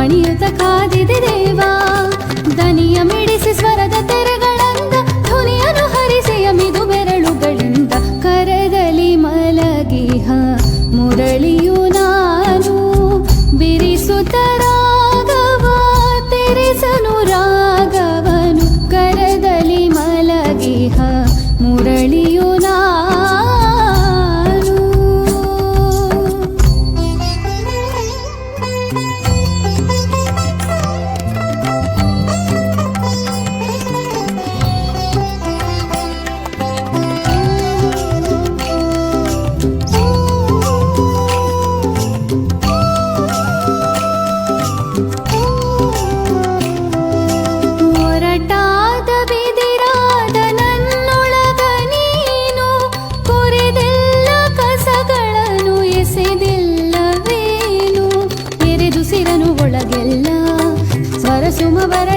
ಮಣಿಯುತ ಕಾದಿದೆ ದೇವಾ ದನಿಯ ಮಿಡಿಸಿ ಸ್ವರದ ತೆರೆಗಳಂದ ಧ್ವನಿಯನ್ನು ಹರಿಸೆಯ ಮಿದು ಬೆರಳುಗಳಿಂದ ಕರದಲ್ಲಿ ಮಲಗಿಹ ಮುರಳಿಯು ನಾನು ಬಿರಿಸುತ್ತ ರಾಗವ ತೆರೆಸನು ರಾಗವನು ಕರದಲ್ಲಿ ಮಲಗಿಹ ಮುರಳಿಯು ನಾನು ಒರಟಾದ ಬಿದಿರಾದ ನನ್ನೊಳಗ ನೀನು ಕೊರೆದೆಲ್ಲ ಕಸಗಳನ್ನು ಎಸೆದಿಲ್ಲವೇನು ಎರೆದು ಸಿರನು ಒಳಗೆಲ್ಲ ಸ್ವರಸುಮವರ